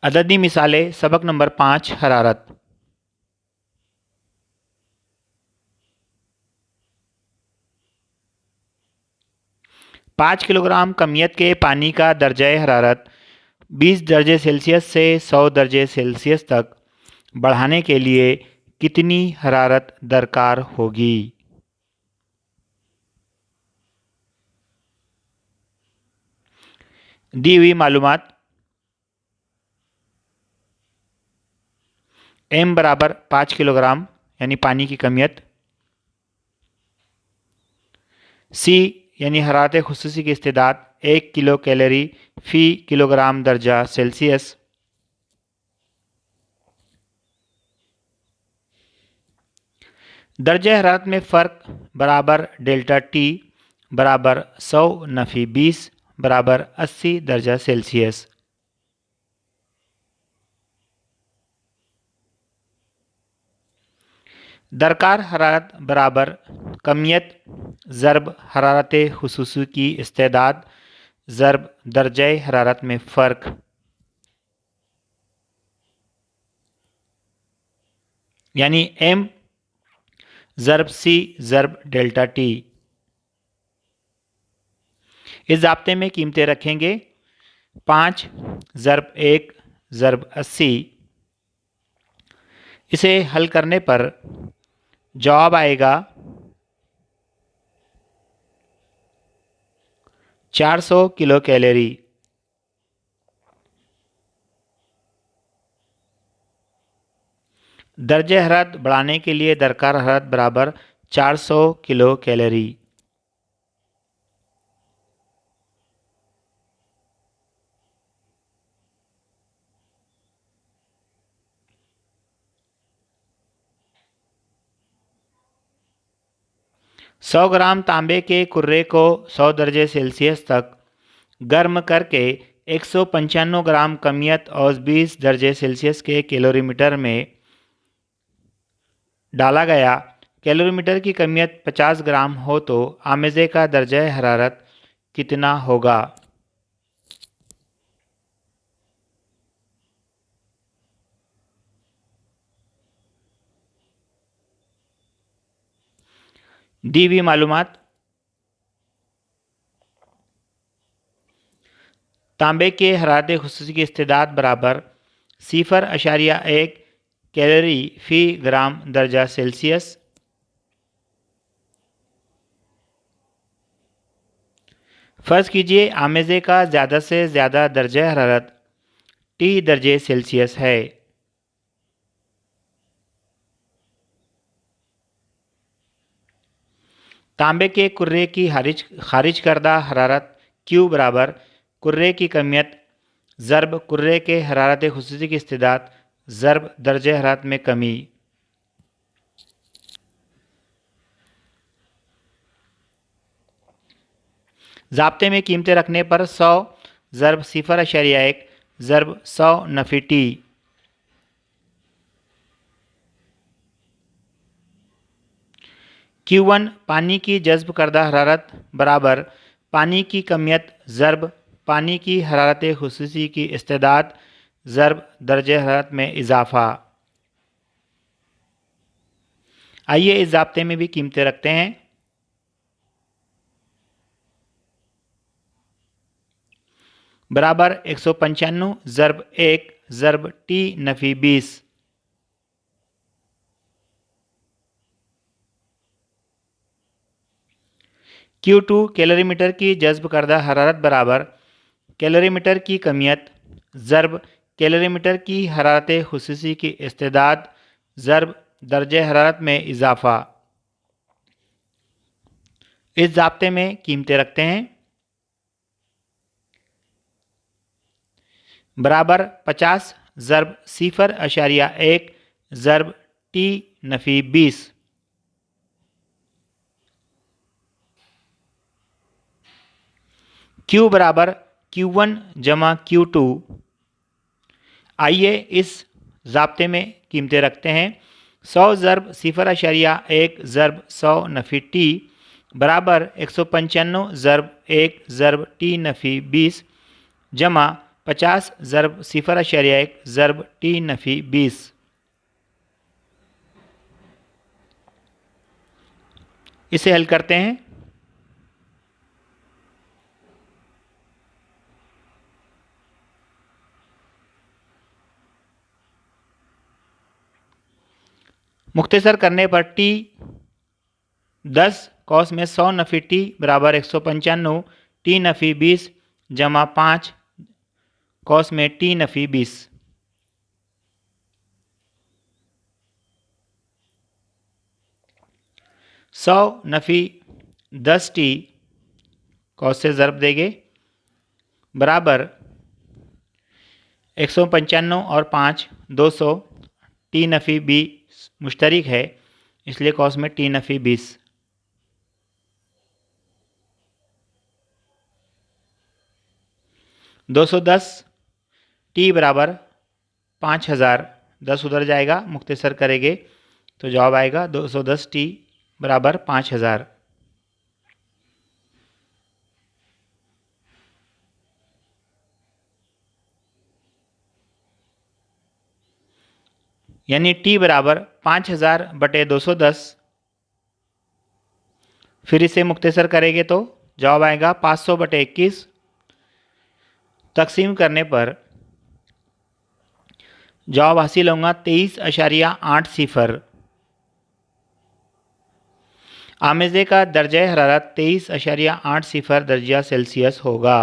अददी मिसालें सबक नंबर 5 हरारत। 5 किलोग्राम कमियत के पानी का दर्जा हरारत 20 दर्जे सेल्सियस से 100 दर्जे सेल्सियस तक बढ़ाने के लिए कितनी हरारत दरकार होगी? दी हुई मालूमात m बराबर 5 किलोग्राम यानी पानी की कमियत, c यानी हरारत खुसूसी की इस्तेदाद 1 किलो कैलोरी फ़ी किलोग्राम दर्जा सेल्सियस, दर्जा हरारत में फ़र्क बराबर डेल्टा टी बराबर 100 नफ़ी 20 बराबर 80 दर्जा सेल्सियस। दरकार हरारत बराबर कमियत ज़रब हरारत खुसूसी की इस्तेदाद ज़रब दर्जा हरारत में फ़र्क। यानी m ज़रब c ज़रब डेल्टा टी। इस ज़ाब्ते में कीमतें रखेंगे 5 ज़रब 1 ज़रब 80। इसे हल करने पर जवाब आएगा 400 किलो कैलोरी। दर्जे हरारत बढ़ाने के लिए दरकार हरारत बराबर 400 किलो कैलोरी। सौ ग्राम तांबे के कुर्रे को 100 दर्जे सेल्सियस तक गर्म करके 195 ग्राम कमियत और 20 दर्जे सेल्सियस के कैलोरीमीटर में डाला गया। कैलोरीमीटर की कमियत 50 ग्राम हो तो आमेज़े का दर्जा हरारत कितना होगा? दी हुई मालूमात तांबे के हरारत खुसूसी की इस्तेदाद बराबर 0.1 कैलोरी फ़ी ग्राम दर्जा सेल्सियस, फ़र्ज़ कीजिए आमेज़े का ज़्यादा से ज़्यादा दर्जा हरारत T दर्जे सेल्सियस है। तांबे के कुर्रे की खारिज करदा हरारत Q बराबर कुर्रे की कमियत ज़रब कुर्रे के हरारत खुसूसी की इस्तेदाद ज़रब दर्जे हरारत में कमी। ज़ाब्ते में कीमतें रखने पर 100 ज़रब 0.1 ज़रब 100 नफ़ी टी। Q1 पानी की जज़्ब करदा हरारत बराबर पानी की कमियत ज़रब पानी की हरारत खुसूसी की इस्तेदाद ज़रब दर्जे हरारत में इजाफ़ा। आइए इस ज़ाब्ते में भी कीमतें रखते हैं। बराबर 195 ज़रब 1 ज़रब टी नफ़ी 20। Q2 कैलोरीमीटर की जज़्ब करदा हरारत बराबर कैलोरीमीटर की कमियत ज़रब कैलोरीमीटर की हरारत खुसूसी की इस्तेदाद ज़रब दर्जे हरारत में इजाफ़ा। इस ज़ाब्ते में कीमतें रखते हैं। बराबर 50 ज़रब 0.1 ज़रब टी नफ़ी 20। Q बराबर Q1 जमा Q2। आइए इस ज़ाब्ते में कीमतें रखते हैं। 100 ज़रब 0.1 ज़रब 100 नफ़ी टी बराबर 195 ज़रब 1 ज़रब टी नफ़ी 20 जमा 50 ज़रब 0.1 ज़रब टी नफ़ी 20। इसे हल करते हैं। मुख्तसर करने पर टी 10 कॉस में 100 नफ़ी टी बराबर 195 टी नफ़ी 20 जमा 5 कॉस में टी नफ़ी 20। सौ नफ़ी 10 टी कॉस से ज़रब देंगे बराबर 195 और 5 200 टी नफ़ी 20 मुश्तरिक है, इसलिए कॉस में टी नफ़ी 20। 210 टी बराबर 5000, 10 उधर जाएगा, मुख्तसर करेंगे तो जवाब आएगा 210 टी बराबर 5000। यानी टी बराबर 5000 बटे 210। फिर इसे मुख्तसर करेंगे तो जवाब आएगा 500 बटे 21। तकसीम करने पर जवाब हासिल होगा 23.80। आमेज़े का दर्जा हरारत 23.80 दर्जा सेल्सियस होगा।